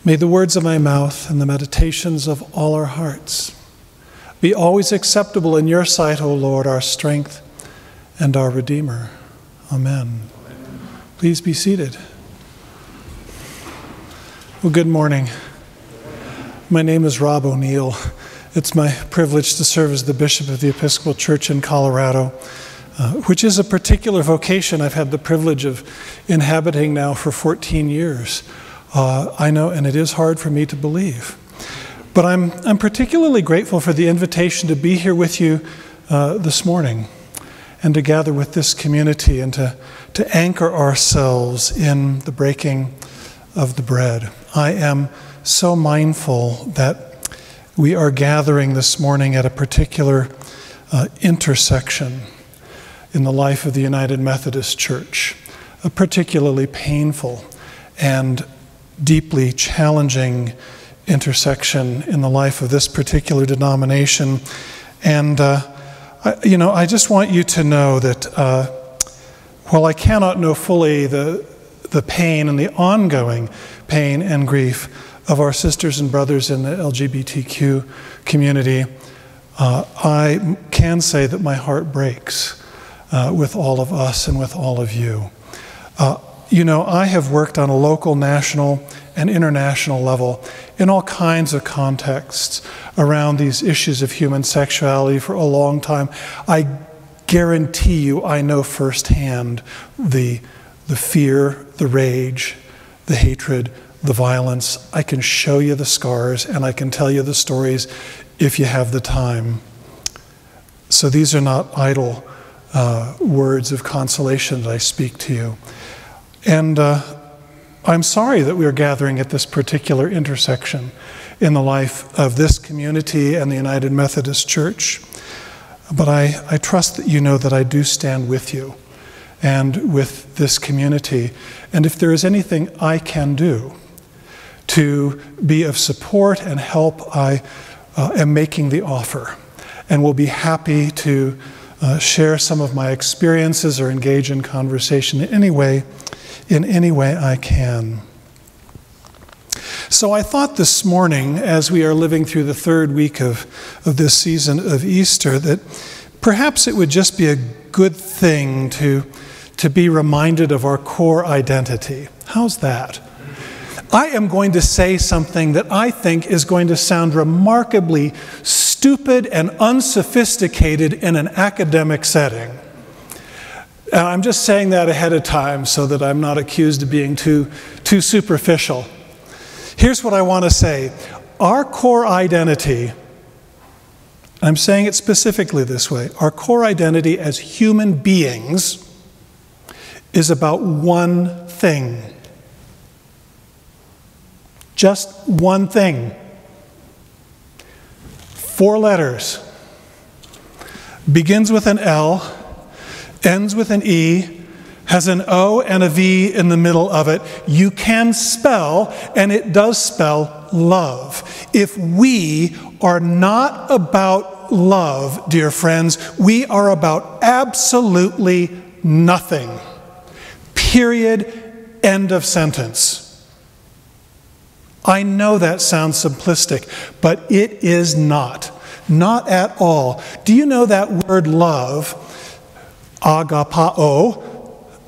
May the words of my mouth and the meditations of all our hearts be always acceptable in your sight, O Lord, our strength and our Redeemer. Amen. Please be seated. Well, good morning. My name is Rob O'Neill. It's my privilege to serve as the bishop of the Episcopal Church in Colorado, which is a particular vocation I've had the privilege of inhabiting now for 14 years. I know, and it is hard for me to believe. But I'm particularly grateful for the invitation to be here with you this morning and to gather with this community and to anchor ourselves in the breaking of the bread. I am so mindful that we are gathering this morning at a particular intersection in the life of the United Methodist Church, a particularly painful and deeply challenging intersection in the life of this particular denomination. And, I just want you to know that while I cannot know fully the pain and the ongoing pain and grief of our sisters and brothers in the LGBTQ community, I can say that my heart breaks with all of us and with all of you. I have worked on a local, national, and international level in all kinds of contexts around these issues of human sexuality for a long time. I guarantee you I know firsthand the fear, the rage, the hatred, the violence. I can show you the scars and I can tell you the stories if you have the time. So these are not idle words of consolation that I speak to you. And I'm sorry that we are gathering at this particular intersection in the life of this community and the United Methodist Church. But I trust that you know that I do stand with you and with this community. And if there is anything I can do to be of support and help, I am making the offer and will be happy to share some of my experiences or engage in conversation in any way I can. So I thought this morning, as we are living through the third week of this season of Easter, that perhaps it would just be a good thing to be reminded of our core identity. How's that? I am going to say something that I think is going to sound remarkably stupid and unsophisticated in an academic setting. And I'm just saying that ahead of time so that I'm not accused of being too superficial. Here's what I want to say. Our core identity, I'm saying it specifically this way, our core identity as human beings is about one thing. Just one thing. 4 letters. Begins with an L, ends with an E, has an O and a V in the middle of it. You can spell, and it does spell, love. If we are not about love, dear friends, we are about absolutely nothing. Period. End of sentence. I know that sounds simplistic, but it is not. Not at all. Do you know that word love, agapao,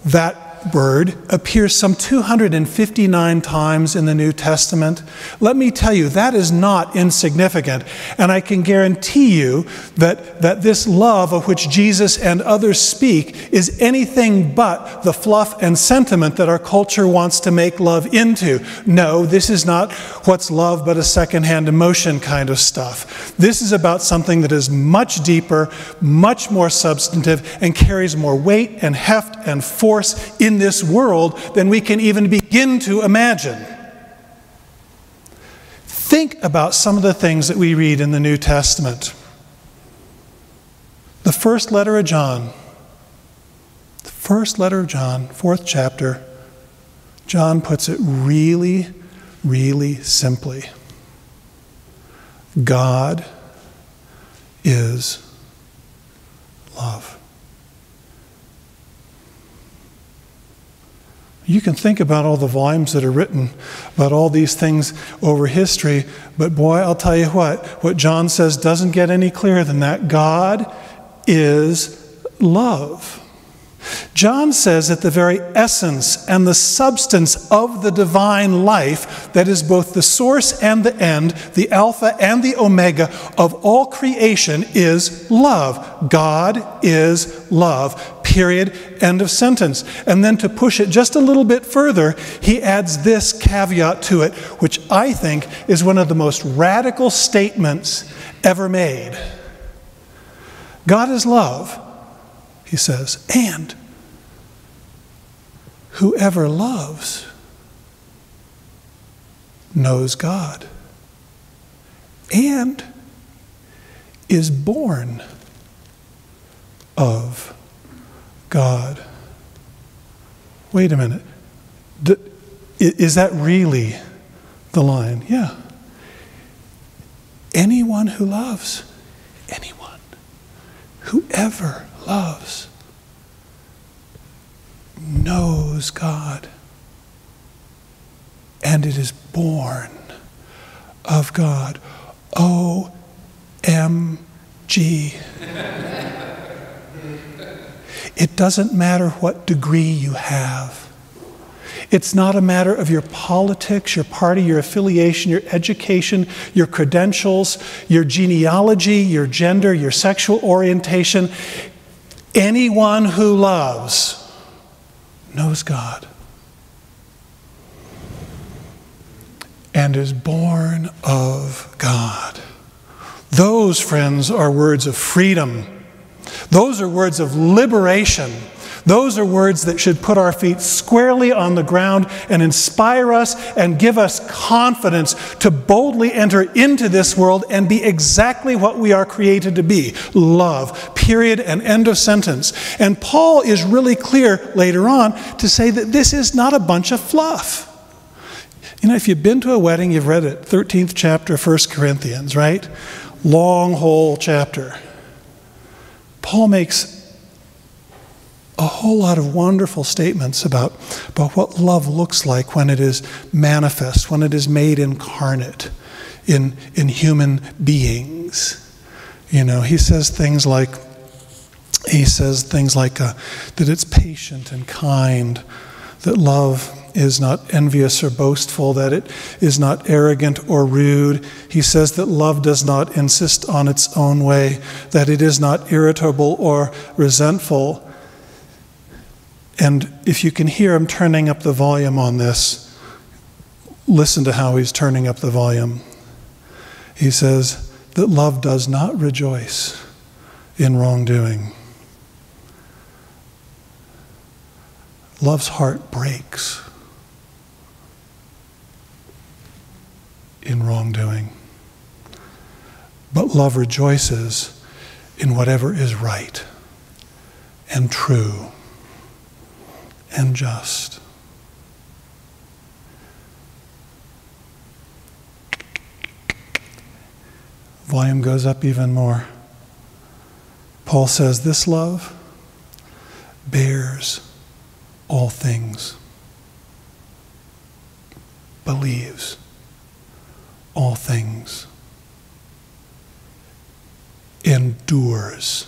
that word appears some 259 times in the New Testament? Let me tell you, that is not insignificant. And I can guarantee you that this love of which Jesus and others speak is anything but the fluff and sentiment that our culture wants to make love into. No, this is not what's love but a secondhand emotion kind of stuff. This is about something that is much deeper, much more substantive, and carries more weight and heft and force in this world than we can even begin to imagine. Think about some of the things that we read in the New Testament. The first letter of John, 4th chapter, John puts it really, really simply. God is love. You can think about all the volumes that are written about all these things over history, but boy, I'll tell you what John says doesn't get any clearer than that. God is love. John says that the very essence and the substance of the divine life, that is both the source and the end, the alpha and the omega of all creation, is love. God is love. Period. End of sentence. And then to push it just a little bit further, he adds this caveat to it, which I think is one of the most radical statements ever made. God is love, he says, and whoever loves knows God and is born of God. Wait a minute. Is that really the line? Yeah. Anyone who loves, anyone, whoever loves, knows God, and it is born of God. O-M-G. It doesn't matter what degree you have. It's not a matter of your politics, your party, your affiliation, your education, your credentials, your genealogy, your gender, your sexual orientation. Anyone who loves knows God and is born of God. Those, friends, are words of freedom. Those are words of liberation. Those are words that should put our feet squarely on the ground and inspire us and give us confidence to boldly enter into this world and be exactly what we are created to be. Love. Period and end of sentence. And Paul is really clear later on to say that this is not a bunch of fluff. You know, if you've been to a wedding, you've read it, 13th chapter, 1 Corinthians, right? Long whole chapter. Paul makes a whole lot of wonderful statements about what love looks like when it is manifest, when it is made incarnate in human beings. You know, he says things like that it's patient and kind, that love is not envious or boastful, that it is not arrogant or rude. He says that love does not insist on its own way, that it is not irritable or resentful. And if you can hear him turning up the volume on this, listen to how he's turning up the volume. He says that love does not rejoice in wrongdoing. Love's heart breaks in wrongdoing. But love rejoices in whatever is right and true and just. Volume goes up even more. Paul says this love bears all things, believes all things, endures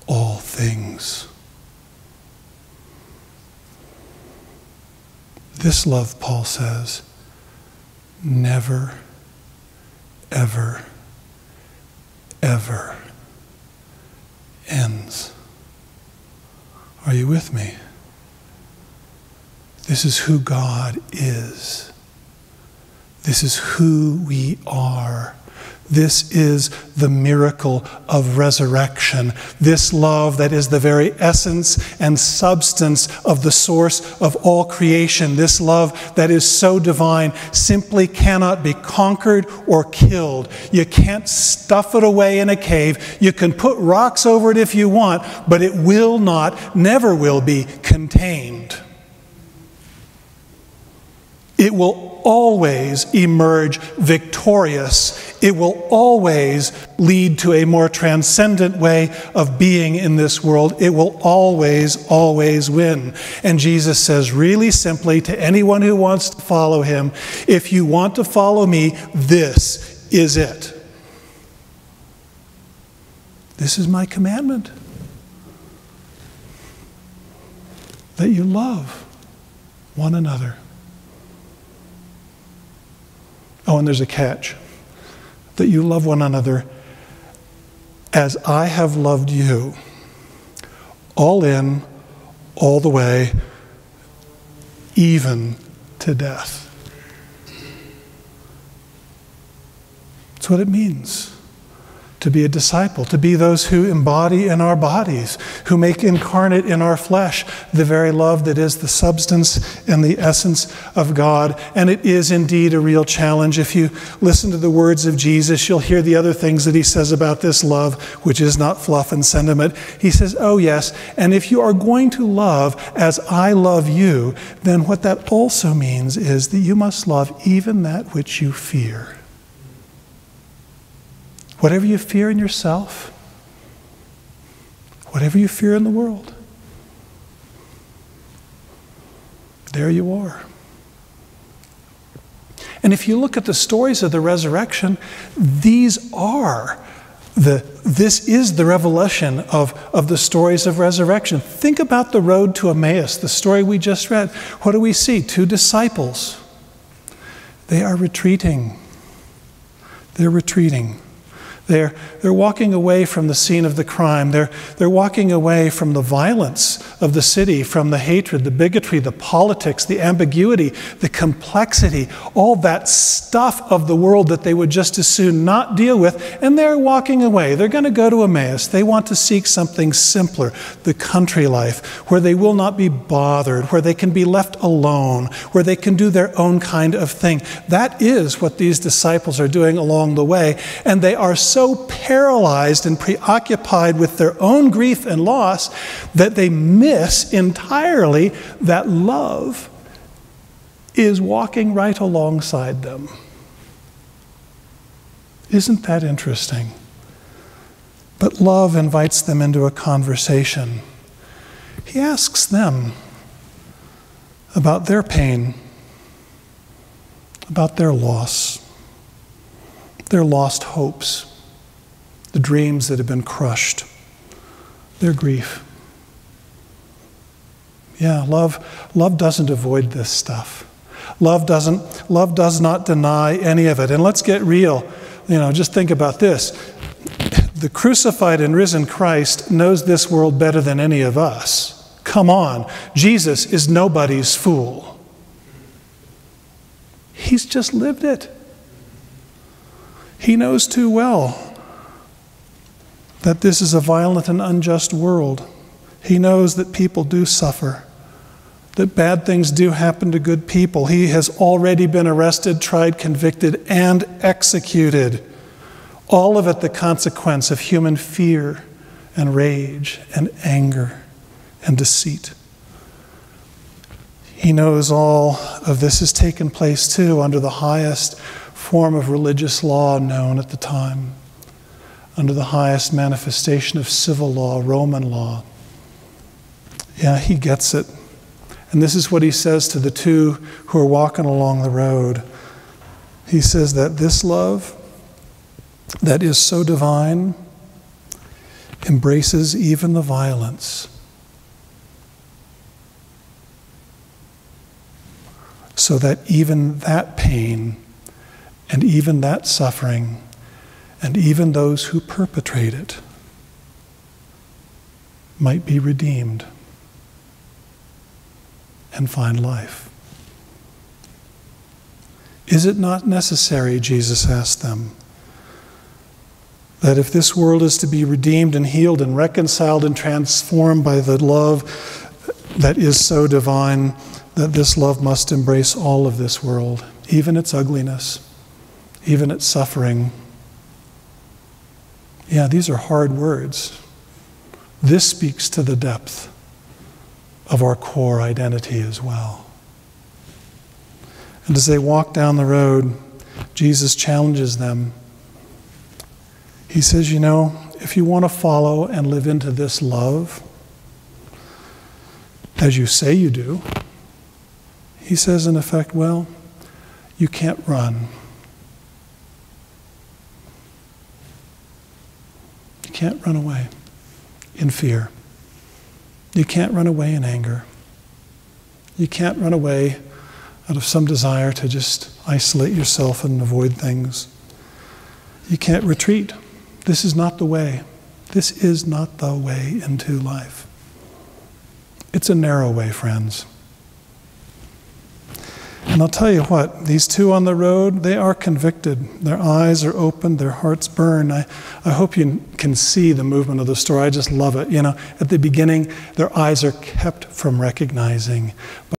all things. This love, Paul says, never, ever, ever ends. Are you with me? This is who God is. This is who we are. This is the miracle of resurrection. This love that is the very essence and substance of the source of all creation. This love that is so divine simply cannot be conquered or killed. You can't stuff it away in a cave. You can put rocks over it if you want, but it will not, never will be contained. It will always emerge victorious It will always lead to a more transcendent way of being in this world. It will always, always win. And Jesus says really simply to anyone who wants to follow him, if you want to follow me, this is it. This is my commandment. That you love one another. Oh, and there's a catch. That you love one another as I have loved you. All in, all the way, even to death. That's what it means to be a disciple, to be those who embody in our bodies, who make incarnate in our flesh the very love that is the substance and the essence of God. And it is indeed a real challenge. If you listen to the words of Jesus, you'll hear the other things that he says about this love, which is not fluff and sentiment. He says, oh yes, and if you are going to love as I love you, then what that also means is that you must love even that which you fear. Whatever you fear in yourself, whatever you fear in the world, there you are. And if you look at the stories of the resurrection, this is the revelation of the stories of resurrection. Think about the road to Emmaus, the story we just read. What do we see? Two disciples. They are retreating. They're retreating. They're walking away from the scene of the crime. They're walking away from the violence of the city, from the hatred, the bigotry, the politics, the ambiguity, the complexity, all that stuff of the world that they would just as soon not deal with. And they're walking away. They're going to go to Emmaus. They want to seek something simpler, the country life, where they will not be bothered, where they can be left alone, where they can do their own kind of thing. That is what these disciples are doing along the way. And they are so paralyzed and preoccupied with their own grief and loss that they miss entirely that love is walking right alongside them. Isn't that interesting? But love invites them into a conversation. He asks them about their pain, about their loss, their lost hopes, the dreams that have been crushed, their grief. Yeah, love doesn't avoid this stuff. Love does not deny any of it. And let's get real. Just think about this. The crucified and risen Christ knows this world better than any of us. Come on. Jesus is nobody's fool. He's just lived it. He knows too well that this is a violent and unjust world. He knows that people do suffer, that bad things do happen to good people. He has already been arrested, tried, convicted, and executed. All of it the consequence of human fear and rage and anger and deceit. He knows all of this has taken place too under the highest form of religious law known at the time, under the highest manifestation of civil law, Roman law. Yeah, he gets it. And this is what he says to the two who are walking along the road. He says that this love that is so divine embraces even the violence, so that even that pain and even that suffering and even those who perpetrate it might be redeemed and find life. Is it not necessary, Jesus asked them, that if this world is to be redeemed and healed and reconciled and transformed by the love that is so divine, that this love must embrace all of this world, even its ugliness, even its suffering? Yeah, these are hard words. This speaks to the depth of our core identity as well. And as they walk down the road, Jesus challenges them He says, you know, if you want to follow and live into this love, as you say you do, he says in effect, well, you can't run. You can't run away in fear. You can't run away in anger. You can't run away out of some desire to just isolate yourself and avoid things. You can't retreat. This is not the way. This is not the way into life. It's a narrow way, friends. And I'll tell you what, these two on the road, they are convicted. Their eyes are open, their hearts burn. I hope you can see the movement of the story. I just love it. You know, at the beginning, their eyes are kept from recognizing.